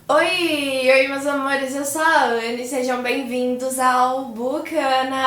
Oi, meus amores, eu sou a Anne, sejam bem-vindos ao Bucana.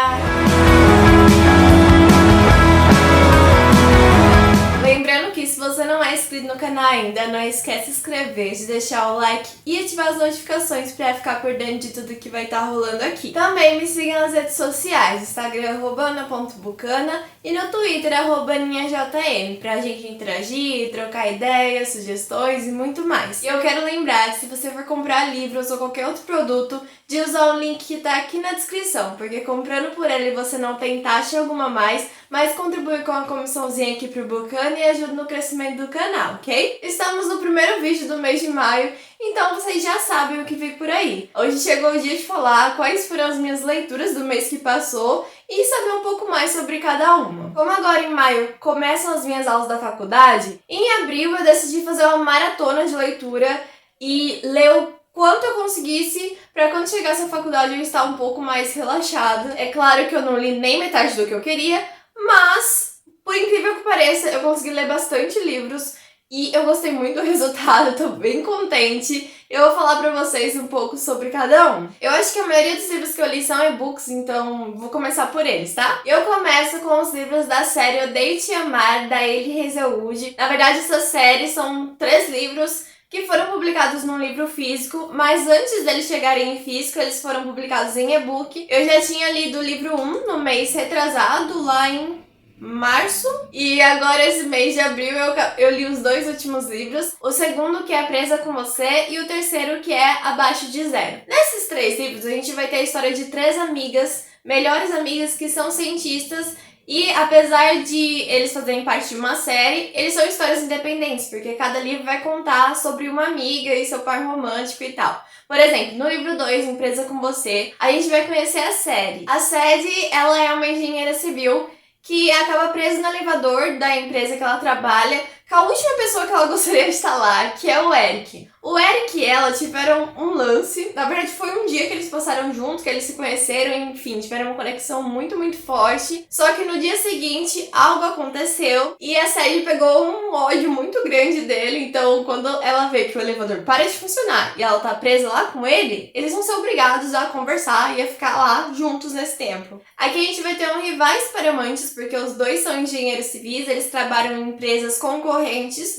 Lembrando que se você não é inscrito no canal ainda, não esquece de se inscrever, de deixar o like e ativar as notificações pra ficar por dentro de tudo que vai estar rolando aqui. Também me sigam nas redes sociais, Instagram @ana.bucana e no Twitter @aninhajm, pra gente interagir, trocar ideias, sugestões e muito mais. E eu quero lembrar que se você for comprar livros ou qualquer outro produto, de usar o link que tá aqui na descrição, porque comprando por ele você não tem taxa alguma mais, mas contribui com a comissãozinha aqui pro Bucana e ajuda no crescimento do canal, ok? Estamos no primeiro vídeo do mês de maio, então vocês já sabem o que vem por aí. Hoje chegou o dia de falar quais foram as minhas leituras do mês que passou e saber um pouco mais sobre cada uma. Como agora em maio começam as minhas aulas da faculdade, em abril eu decidi fazer uma maratona de leitura e ler o quanto eu conseguisse para quando chegasse à faculdade eu estar um pouco mais relaxada. É claro que eu não li nem metade do que eu queria, mas, por incrível que pareça, eu consegui ler bastante livros e eu gostei muito do resultado, tô bem contente. Eu vou falar pra vocês um pouco sobre cada um. Eu acho que a maioria dos livros que eu li são e-books, então vou começar por eles, tá? Eu começo com os livros da série Odeio Te Amar, da Elie Hazelwood. Na verdade, essa série são 3 livros que foram publicados num livro físico, mas antes deles chegarem em físico, eles foram publicados em e-book. Eu já tinha lido o livro 1 no mês retrasado, lá em março, e agora esse mês de abril eu li os 2 últimos livros, o segundo que é Presa com Você e o terceiro que é Abaixo de Zero. Nesses 3 livros a gente vai ter a história de 3 amigas, melhores amigas que são cientistas. E apesar de eles fazerem parte de uma série, eles são histórias independentes, porque cada livro vai contar sobre uma amiga e seu par romântico e tal. Por exemplo, no livro 2, Empresa com Você, a gente vai conhecer a Sadie. A Sadie, ela é uma engenheira civil que acaba presa no elevador da empresa que ela trabalha com a última pessoa que ela gostaria de estar lá, que é o Eric. O Eric e ela tiveram um lance, na verdade foi um dia que eles passaram juntos, que eles se conheceram, enfim, tiveram uma conexão muito, muito forte. Só que no dia seguinte, algo aconteceu e a Sadie pegou um ódio muito grande dele, então quando ela vê que o elevador para de funcionar e ela tá presa lá com ele, eles vão ser obrigados a conversar e a ficar lá juntos nesse tempo. Aqui a gente vai ter um rivais para amantes, porque os dois são engenheiros civis, eles trabalham em empresas concorrentes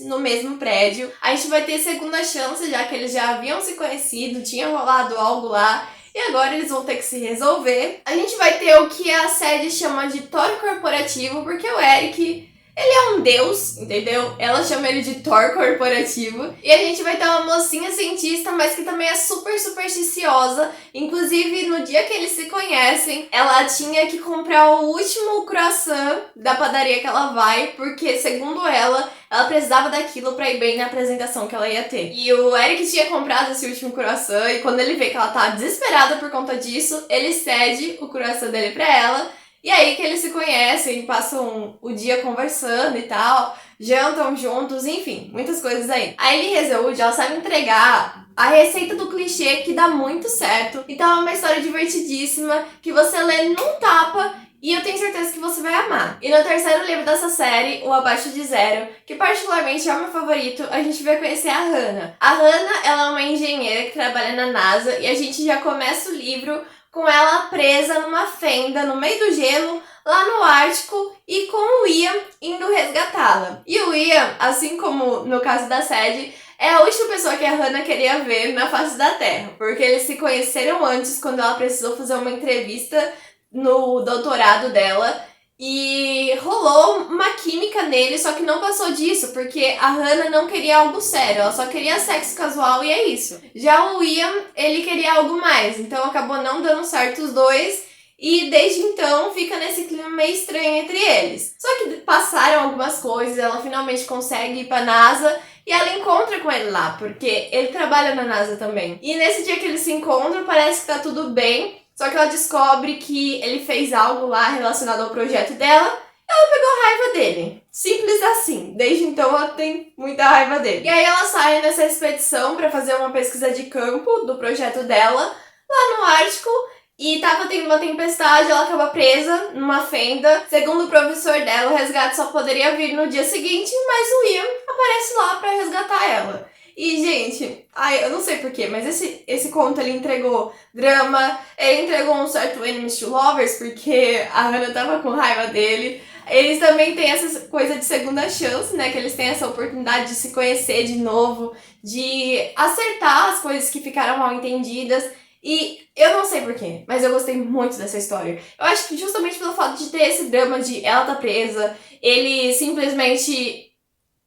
no mesmo prédio. A gente vai ter segunda chance, já que eles já haviam se conhecido, tinha rolado algo lá, e agora eles vão ter que se resolver. A gente vai ter o que a Sadie chama de Thor corporativo, porque o Eric, ele é um deus, entendeu? Ela chama ele de Thor corporativo. E a gente vai ter uma mocinha cientista, mas que também é super supersticiosa. Inclusive, no dia que eles se conhecem, ela tinha que comprar o último croissant da padaria que ela vai, porque, segundo ela precisava daquilo pra ir bem na apresentação que ela ia ter. E o Eric tinha comprado esse último croissant, e quando ele vê que ela tá desesperada por conta disso, ele cede o croissant dele pra ela. E aí que eles se conhecem, passam o dia conversando e tal, jantam juntos, enfim, muitas coisas aí. A Elie Hazelwood, ela sabe entregar a receita do clichê que dá muito certo. Então é uma história divertidíssima, que você lê num tapa e eu tenho certeza que você vai amar. E no terceiro livro dessa série, o Abaixo de Zero, que particularmente é o meu favorito, a gente vai conhecer a Hannah. A Hannah, ela é uma engenheira que trabalha na NASA e a gente já começa o livro com ela presa numa fenda no meio do gelo, lá no Ártico, e com o Ian indo resgatá-la. E o Ian, assim como no caso da Sadie, é a última pessoa que a Hannah queria ver na face da Terra, porque eles se conheceram antes, quando ela precisou fazer uma entrevista no doutorado dela, e rolou uma química nele, só que não passou disso, porque a Hannah não queria algo sério, ela só queria sexo casual e é isso. Já o Ian, ele queria algo mais, então acabou não dando certo os dois, e desde então fica nesse clima meio estranho entre eles. Só que passaram algumas coisas, ela finalmente consegue ir pra NASA, e ela encontra com ele lá, porque ele trabalha na NASA também. E nesse dia que eles se encontram, parece que tá tudo bem, só que ela descobre que ele fez algo lá relacionado ao projeto dela, ela pegou raiva dele. Simples assim. Desde então ela tem muita raiva dele. E aí ela sai nessa expedição para fazer uma pesquisa de campo do projeto dela, lá no Ártico, e tava tendo uma tempestade, ela acaba presa numa fenda. Segundo o professor dela, o resgate só poderia vir no dia seguinte, mas o Ian aparece lá para resgatar ela. E, gente, ai, eu não sei porquê, mas esse conto ele entregou drama, ele entregou um certo enemies to lovers, porque a Hannah tava com raiva dele. Eles também têm essa coisa de segunda chance, né? Que eles têm essa oportunidade de se conhecer de novo, de acertar as coisas que ficaram mal entendidas. E eu não sei porquê, mas eu gostei muito dessa história. Eu acho que justamente pelo fato de ter esse drama de ela tá presa, ele simplesmente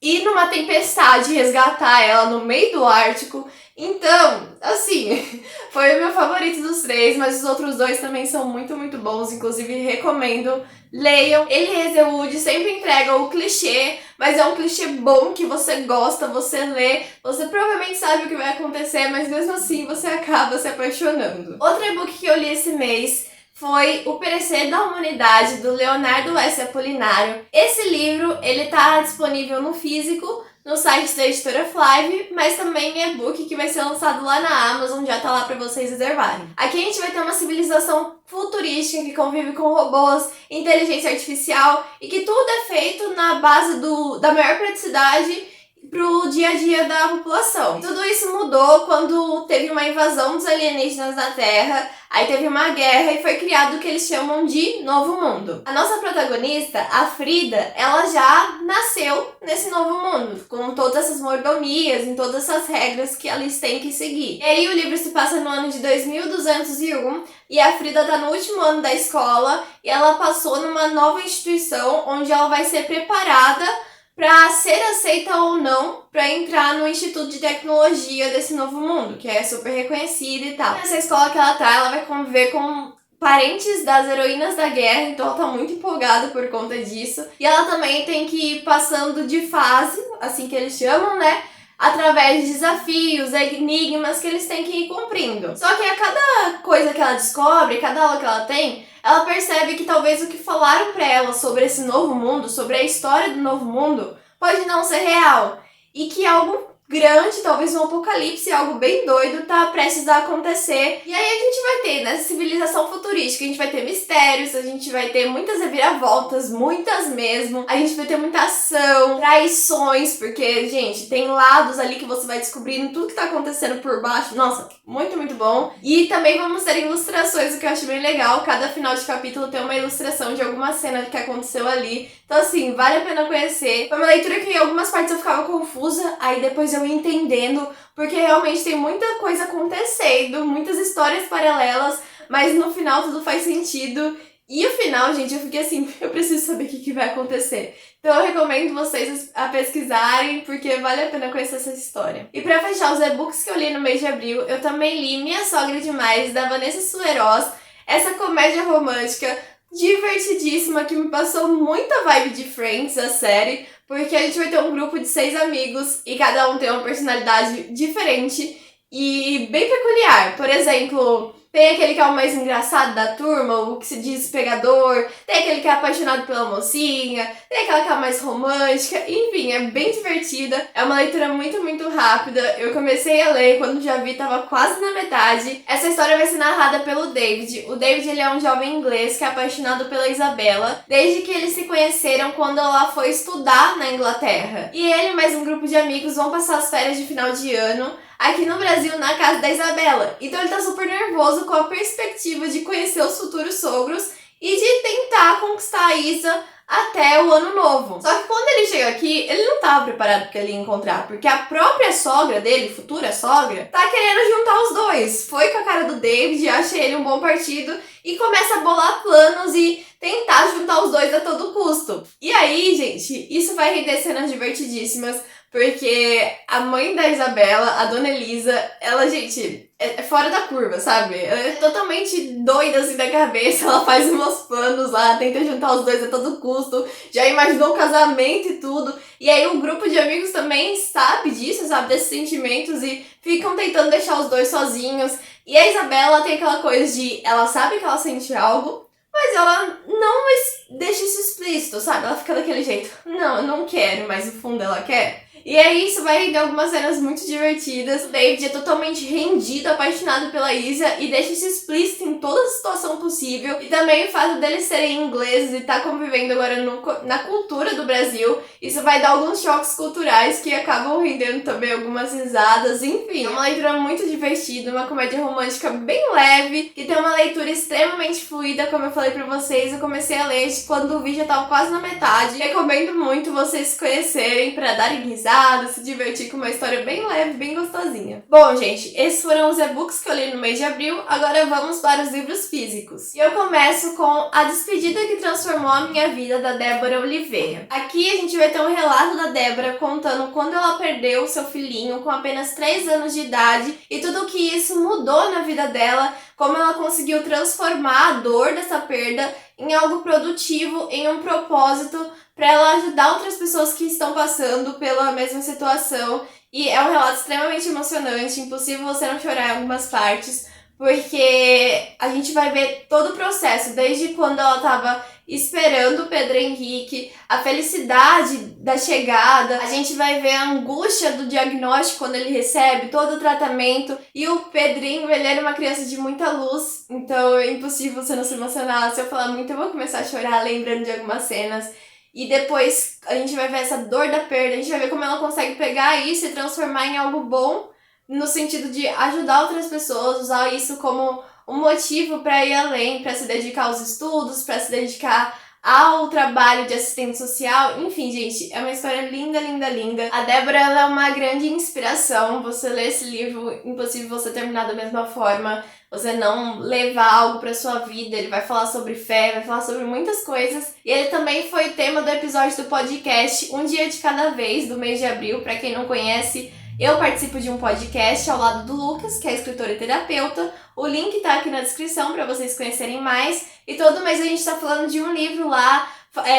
ir numa tempestade e resgatar ela no meio do Ártico. Então, assim, foi o meu favorito dos três, mas os outros dois também são muito, muito bons. Inclusive, recomendo. Leiam. Eliezer Wood sempre entrega o clichê, mas é um clichê bom que você gosta, você lê, você provavelmente sabe o que vai acontecer, mas mesmo assim você acaba se apaixonando. Outro e-book que eu li esse mês foi O Perecer da Humanidade, do Leonardo S. Apolinário. Esse livro, ele tá disponível no físico, no site da editora Flive, mas também em e-book que vai ser lançado lá na Amazon, já tá lá pra vocês reservarem. Aqui a gente vai ter uma civilização futurística que convive com robôs, inteligência artificial e que tudo é feito na base da maior praticidade pro dia a dia da população. Tudo isso mudou quando teve uma invasão dos alienígenas na Terra, aí teve uma guerra e foi criado o que eles chamam de Novo Mundo. A nossa protagonista, a Frida, ela já nasceu nesse Novo Mundo, com todas essas mordomias, em todas essas regras que eles têm que seguir. E aí o livro se passa no ano de 2201 e a Frida tá no último ano da escola e ela passou numa nova instituição onde ela vai ser preparada para ser aceita ou não para entrar no Instituto de Tecnologia desse Novo Mundo, que é super reconhecido e tal. Nessa escola que ela tá, ela vai conviver com parentes das heroínas da guerra, então ela tá muito empolgada por conta disso. E ela também tem que ir passando de fase, assim que eles chamam, né? Através de desafios, enigmas que eles têm que ir cumprindo. Só que a cada coisa que ela descobre, cada aula que ela tem, ela percebe que talvez o que falaram pra ela sobre esse novo mundo, sobre a história do novo mundo, pode não ser real. E que algo grande, talvez um apocalipse, algo bem doido, tá prestes a acontecer. E aí a gente vai ter, nessa civilização futurística, a gente vai ter mistérios, a gente vai ter muitas reviravoltas, muitas mesmo. A gente vai ter muita ação, traições, porque, gente, tem lados ali que você vai descobrindo tudo que tá acontecendo por baixo. Nossa, muito, muito bom. E também vamos ter ilustrações, o que eu acho bem legal. Cada final de capítulo tem uma ilustração de alguma cena que aconteceu ali. Então, assim, vale a pena conhecer. Foi uma leitura que em algumas partes eu ficava confusa, aí depois eu ia entendendo, porque realmente tem muita coisa acontecendo, muitas histórias paralelas, mas no final tudo faz sentido. E o final, gente, eu fiquei assim, eu preciso saber o que vai acontecer. Então eu recomendo vocês a pesquisarem, porque vale a pena conhecer essa história. E pra fechar os e-books que eu li no mês de abril, eu também li Minha Sogra Demais, da Vanessa Sueros, essa comédia romântica divertidíssima que me passou muita vibe de Friends, a série, porque a gente vai ter um grupo de 6 amigos e cada um tem uma personalidade diferente e bem peculiar. Por exemplo, tem aquele que é o mais engraçado da turma, o que se diz pegador, tem aquele que é apaixonado pela mocinha, tem aquela que é mais romântica, enfim, é bem divertida. É uma leitura muito, muito rápida. Eu comecei a ler, quando já vi tava quase na metade. Essa história vai ser narrada pelo David. O David, ele é um jovem inglês que é apaixonado pela Isabela, desde que eles se conheceram quando ela foi estudar na Inglaterra. E ele e mais um grupo de amigos vão passar as férias de final de ano aqui no Brasil, na casa da Isabela. Então ele tá super nervoso com a perspectiva de conhecer os futuros sogros e de tentar conquistar a Isa até o ano novo. Só que quando ele chega aqui, ele não tava preparado porque ele ia encontrar, porque a própria sogra dele, futura sogra, tá querendo juntar os dois. Foi com a cara do David, acha ele um bom partido e começa a bolar planos e tentar juntar os dois a todo custo. E aí, gente, isso vai render cenas divertidíssimas, porque a mãe da Isabela, a dona Elisa, ela, gente, é fora da curva, sabe? Ela é totalmente doida assim da cabeça, ela faz uns planos lá, tenta juntar os dois a todo custo, já imaginou o casamento e tudo. E aí o grupo de amigos também sabe disso, sabe? Desses sentimentos e ficam tentando deixar os dois sozinhos. E a Isabela tem aquela coisa de, ela sabe que ela sente algo, mas ela não deixa isso explícito, sabe? Ela fica daquele jeito, não, eu não quero, mas no fundo ela quer. E aí isso vai render algumas cenas muito divertidas. O David é totalmente rendido, apaixonado pela Isa e deixa isso explícito em toda situação possível. E também o fato deles serem ingleses e estar convivendo agora na cultura do Brasil, isso vai dar alguns choques culturais que acabam rendendo também algumas risadas. Enfim, é uma leitura muito divertida, uma comédia romântica bem leve, que tem uma leitura extremamente fluida, como eu falei pra vocês. Eu comecei a ler quando o vídeo já tava quase na metade. Recomendo muito vocês se conhecerem pra darem risada, se divertir com uma história bem leve, bem gostosinha. Bom, gente, esses foram os e-books que eu li no mês de abril. Agora vamos para os livros físicos. E eu começo com A Despedida que Transformou a Minha Vida, da Débora Oliveira. Aqui a gente vai ter um relato da Débora contando quando ela perdeu o seu filhinho com apenas 3 anos de idade e tudo o que isso mudou na vida dela, como ela conseguiu transformar a dor dessa perda em algo produtivo, em um propósito para ela ajudar outras pessoas que estão passando pela mesma situação. E é um relato extremamente emocionante, impossível você não chorar em algumas partes, porque a gente vai ver todo o processo, desde quando ela estava esperando o Pedro Henrique, a felicidade da chegada, a gente vai ver a angústia do diagnóstico quando ele recebe todo o tratamento, e o Pedrinho, ele era uma criança de muita luz, então é impossível você não se emocionar. Se eu falar muito, eu vou começar a chorar lembrando de algumas cenas. E depois a gente vai ver essa dor da perda, a gente vai ver como ela consegue pegar isso e transformar em algo bom, no sentido de ajudar outras pessoas, usar isso como um motivo para ir além, para se dedicar aos estudos, para se dedicar ao trabalho de assistente social. Enfim, gente, é uma história linda, linda, linda. A Débora, ela é uma grande inspiração. Você lê esse livro, impossível você terminar da mesma forma, você não levar algo pra sua vida. Ele vai falar sobre fé, vai falar sobre muitas coisas. E ele também foi tema do episódio do podcast Um Dia de Cada Vez, do mês de abril. Pra quem não conhece, eu participo de um podcast ao lado do Lucas, que é escritor e terapeuta. O link tá aqui na descrição para vocês conhecerem mais. E todo mês a gente tá falando de um livro lá,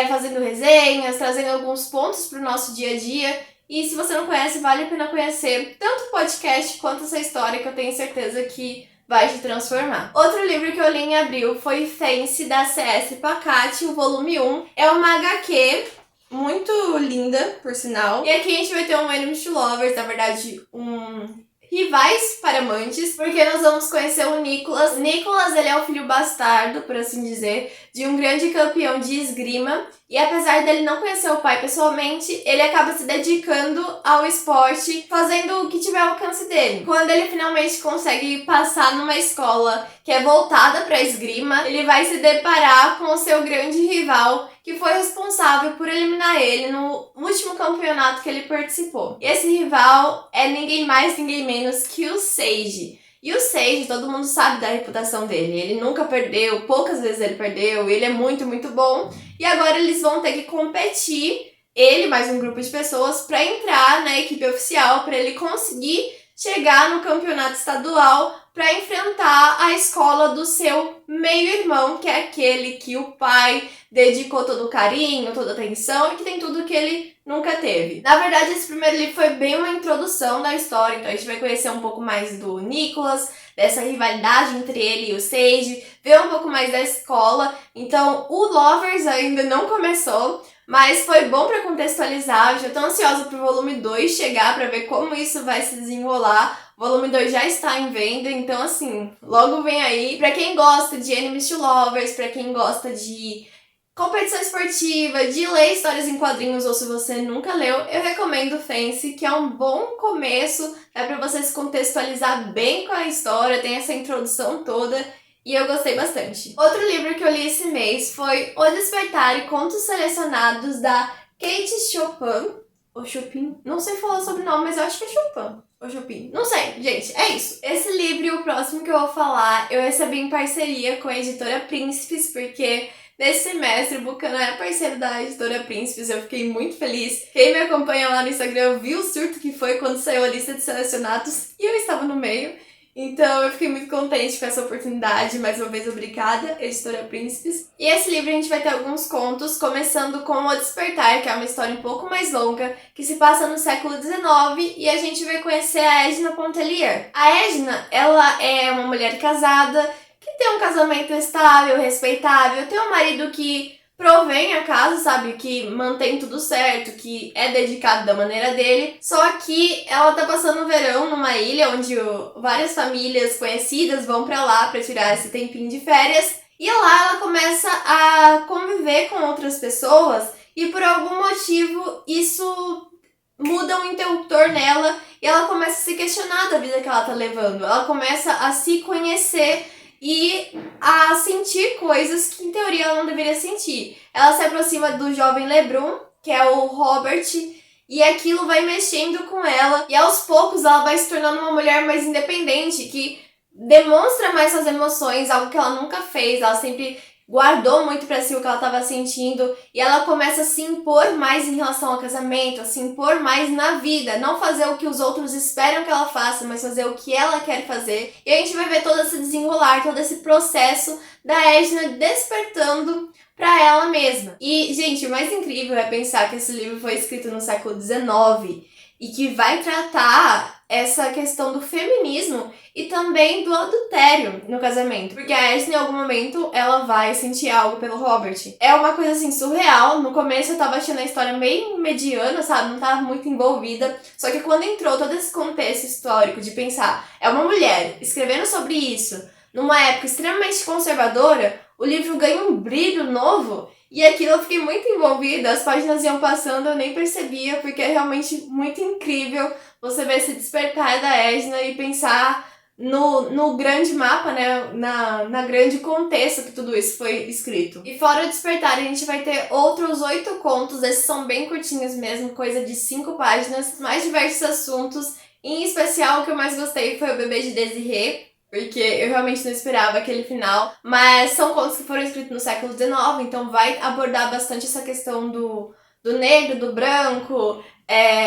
fazendo resenhas, trazendo alguns pontos pro nosso dia a dia. E se você não conhece, vale a pena conhecer tanto o podcast quanto essa história, que eu tenho certeza que vai te transformar. Outro livro que eu li em abril foi Fancy, da C.S. Pacati, o volume 1. É uma HQ muito linda, por sinal. E aqui a gente vai ter um Enemies to Lovers, na verdade, rivais para amantes, porque nós vamos conhecer o Nicholas. Nicholas, ele é o filho bastardo, por assim dizer, de um grande campeão de esgrima. E apesar dele não conhecer o pai pessoalmente, ele acaba se dedicando ao esporte, fazendo o que tiver ao alcance dele. Quando ele finalmente consegue passar numa escola que é voltada para esgrima, ele vai se deparar com o seu grande rival, que foi responsável por eliminar ele no último campeonato que ele participou. E esse rival é ninguém mais, ninguém menos que o Sage. E o Sage, todo mundo sabe da reputação dele. Ele nunca perdeu, poucas vezes ele perdeu, ele é muito, muito bom. E agora eles vão ter que competir, ele mais um grupo de pessoas, para entrar na equipe oficial, para ele conseguir chegar no campeonato estadual para enfrentar a escola do seu meio-irmão, que é aquele que o pai dedicou todo o carinho, toda a atenção e que tem tudo que ele nunca teve. Na verdade, esse primeiro livro foi bem uma introdução da história, então a gente vai conhecer um pouco mais do Nicholas, dessa rivalidade entre ele e o Sage, ver um pouco mais da escola. Então, o Lovers ainda não começou, mas foi bom para contextualizar. Eu já tô ansiosa pro volume 2 chegar para ver como isso vai se desenrolar. O volume 2 já está em venda, então assim, logo vem aí. Pra quem gosta de Enemies to Lovers, pra quem gosta de competição esportiva, de ler histórias em quadrinhos, ou se você nunca leu, eu recomendo Fancy, que é um bom começo, dá pra você se contextualizar bem com a história, tem essa introdução toda, e eu gostei bastante. Outro livro que eu li esse mês foi O Despertar e Contos Selecionados, da Kate Chopin, ou Chopin, não sei falar sobre o nome, mas eu acho que é Chopin. Ou Chopin. Não sei, gente, é isso. Esse livro e o próximo que eu vou falar, eu recebi em parceria com a editora Príncipes, porque nesse semestre o Bucana é parceiro da editora Príncipes, eu fiquei muito feliz. Quem me acompanha lá no Instagram viu o surto que foi quando saiu a lista de selecionados e eu estava no meio. Então eu fiquei muito contente com essa oportunidade, mais uma vez obrigada, editora Príncipes. E esse livro a gente vai ter alguns contos, começando com O Despertar, que é uma história um pouco mais longa, que se passa no século XIX, e a gente vai conhecer a Edna Pontellier. A Edna, ela é uma mulher casada, que tem um casamento estável, respeitável, tem um marido que provém a casa, sabe? Que mantém tudo certo, que é dedicado da maneira dele. Só que ela tá passando o verão numa ilha onde várias famílias conhecidas vão pra lá pra tirar esse tempinho de férias. E lá ela começa a conviver com outras pessoas e por algum motivo isso muda um interruptor nela e ela começa a se questionar da vida que ela tá levando. Ela começa a se conhecer e a sentir coisas que em teoria ela não deveria sentir. Ela se aproxima do jovem LeBron, que é o Robert, e aquilo vai mexendo com ela. E aos poucos ela vai se tornando uma mulher mais independente, que demonstra mais suas emoções, algo que ela nunca fez. Ela sempre guardou muito pra si o que ela estava sentindo e ela começa a se impor mais em relação ao casamento, a se impor mais na vida, não fazer o que os outros esperam que ela faça, mas fazer o que ela quer fazer. E a gente vai ver todo esse desenrolar, todo esse processo da Edna despertando pra ela mesma. E, gente, o mais incrível é pensar que esse livro foi escrito no século XIX e que vai tratar essa questão do feminismo e também do adultério no casamento. Porque a Ashley, em algum momento, ela vai sentir algo pelo Robert. É uma coisa, assim, surreal. No começo eu tava achando a história meio mediana, sabe? Não tava muito envolvida. Só que quando entrou todo esse contexto histórico de pensar, é uma mulher escrevendo sobre isso, numa época extremamente conservadora, o livro ganha um brilho novo. E aquilo eu fiquei muito envolvida, as páginas iam passando, eu nem percebia, porque é realmente muito incrível você ver esse despertar da Edna e pensar no grande mapa, né, na grande contexto que tudo isso foi escrito. E fora o despertar, a gente vai ter outros 8 contos, esses são bem curtinhos mesmo, coisa de 5 páginas, mais diversos assuntos. Em especial, o que eu mais gostei foi o bebê de Desiree, porque eu realmente não esperava aquele final. Mas são contos que foram escritos no século XIX, então vai abordar bastante essa questão do negro, do branco,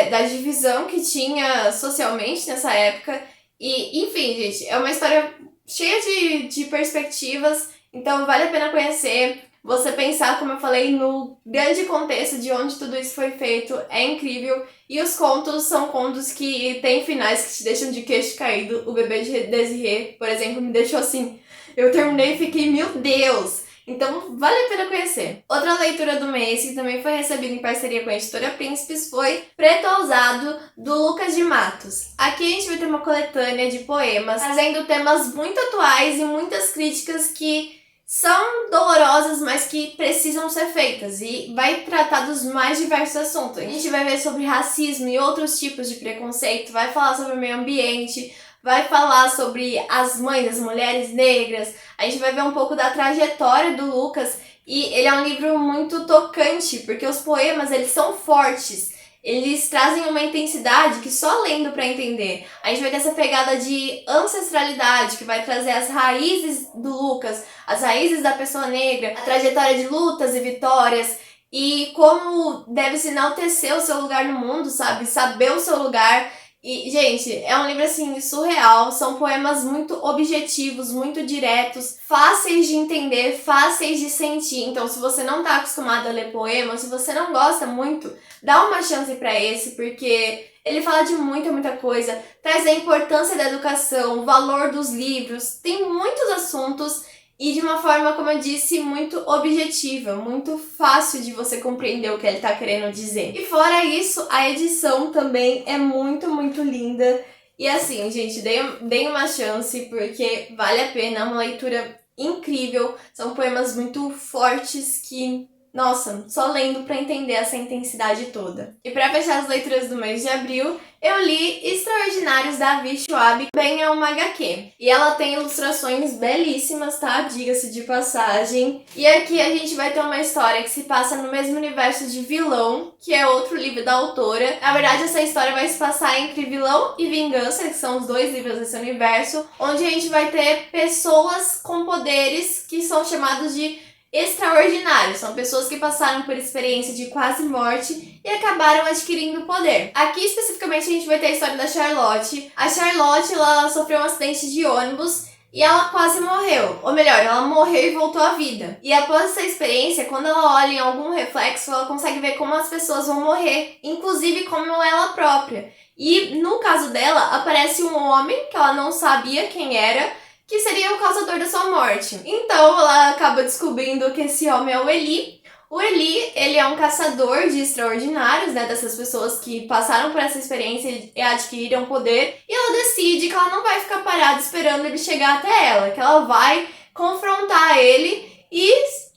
da divisão que tinha socialmente nessa época. E, enfim, gente, é uma história cheia de perspectivas, então vale a pena conhecer. Você pensar, como eu falei, no grande contexto de onde tudo isso foi feito é incrível. E os contos são contos que têm finais que te deixam de queixo caído. O bebê de Desiree, por exemplo, me deixou assim. Eu terminei e fiquei, meu Deus! Então, vale a pena conhecer. Outra leitura do mês, que também foi recebida em parceria com a editora Príncipes, foi Preto Ousado, do Lucas de Matos. Aqui a gente vai ter uma coletânea de poemas, trazendo temas muito atuais e muitas críticas que são dolorosas, mas que precisam ser feitas, e vai tratar dos mais diversos assuntos. A gente vai ver sobre racismo e outros tipos de preconceito, vai falar sobre o meio ambiente, vai falar sobre as mães, as mulheres negras. A gente vai ver um pouco da trajetória do Lucas, e ele é um livro muito tocante, porque os poemas, eles são fortes. Eles trazem uma intensidade que só lendo pra entender. A gente vai ter essa pegada de ancestralidade, que vai trazer as raízes do Lucas, as raízes da pessoa negra, a trajetória de lutas e vitórias, e como deve se enaltecer o seu lugar no mundo, sabe? Saber o seu lugar. E, gente, é um livro, assim, surreal. São poemas muito objetivos, muito diretos, fáceis de entender, fáceis de sentir. Então, se você não tá acostumado a ler poemas, se você não gosta muito, dá uma chance pra esse, porque ele fala de muita coisa, traz a importância da educação, o valor dos livros, tem muitos assuntos e de uma forma, como eu disse, muito objetiva, muito fácil de você compreender o que ele tá querendo dizer. E fora isso, a edição também é muito linda. E assim, gente, deem uma chance, porque vale a pena, é uma leitura incrível. São poemas muito fortes que, nossa, só lendo pra entender essa intensidade toda. E pra fechar as leituras do mês de abril, eu li Extraordinários da Avi Schwab, bem é uma HQ. E ela tem ilustrações belíssimas, tá? Diga-se de passagem. E aqui a gente vai ter uma história que se passa no mesmo universo de Vilão, que é outro livro da autora. Na verdade, essa história vai se passar entre Vilão e Vingança, que são os 2 livros desse universo, onde a gente vai ter pessoas com poderes que são chamados de extraordinários. São pessoas que passaram por experiência de quase morte e acabaram adquirindo poder. Aqui, especificamente, a gente vai ter a história da Charlotte. A Charlotte, ela sofreu um acidente de ônibus e ela quase morreu. Ou melhor, ela morreu e voltou à vida. E após essa experiência, quando ela olha em algum reflexo, ela consegue ver como as pessoas vão morrer, inclusive como ela própria. E, no caso dela, aparece um homem que ela não sabia quem era, que seria o causador da sua morte. Então, ela acaba descobrindo que esse homem é o Eli, O Eli, ele é um caçador de extraordinários, né, dessas pessoas que passaram por essa experiência e adquiriram poder, e ela decide que ela não vai ficar parada esperando ele chegar até ela, que ela vai confrontar ele e,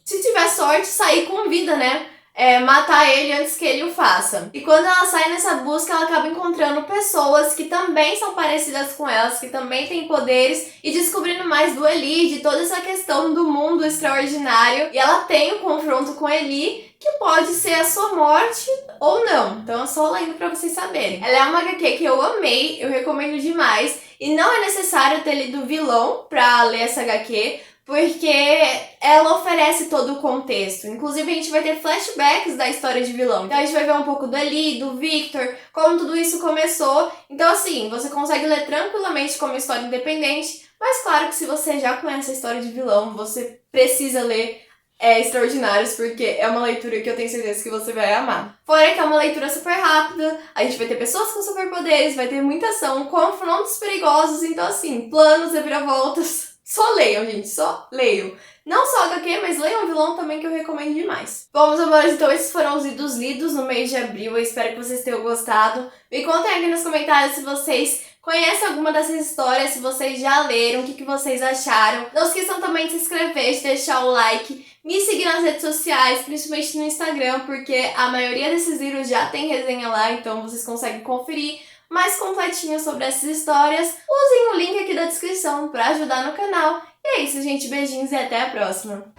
se tiver sorte, sair com vida, né? Matar ele antes que ele o faça. E quando ela sai nessa busca, ela acaba encontrando pessoas que também são parecidas com elas, que também têm poderes, e descobrindo mais do Eli, de toda essa questão do mundo extraordinário. E ela tem um confronto com Eli, que pode ser a sua morte ou não. Então é só lendo pra vocês saberem. Ela é uma HQ que eu amei, eu recomendo demais. E não é necessário ter lido o vilão pra ler essa HQ, porque ela oferece todo o contexto. Inclusive, a gente vai ter flashbacks da história de vilão. Então, a gente vai ver um pouco do Eli, do Victor, como tudo isso começou. Então, assim, você consegue ler tranquilamente como história independente. Mas, claro que se você já conhece a história de vilão, você precisa ler Extraordinários, porque é uma leitura que eu tenho certeza que você vai amar. Fora que é uma leitura super rápida, a gente vai ter pessoas com superpoderes, vai ter muita ação, confrontos perigosos. Então, assim, planos, reviravoltas... Só leiam, gente, só leiam. Não só HQ, mas leiam o vilão também, que eu recomendo demais. Bom, meus amores, então esses foram os vídeos lidos no mês de abril. Eu espero que vocês tenham gostado. Me contem aqui nos comentários se vocês conhecem alguma dessas histórias, se vocês já leram, o que vocês acharam. Não esqueçam também de se inscrever, de deixar o like, me seguir nas redes sociais, principalmente no Instagram, porque a maioria desses livros já tem resenha lá, então vocês conseguem conferir mais completinho sobre essas histórias. Usem o link aqui da descrição para ajudar no canal. E é isso, gente. Beijinhos e até a próxima!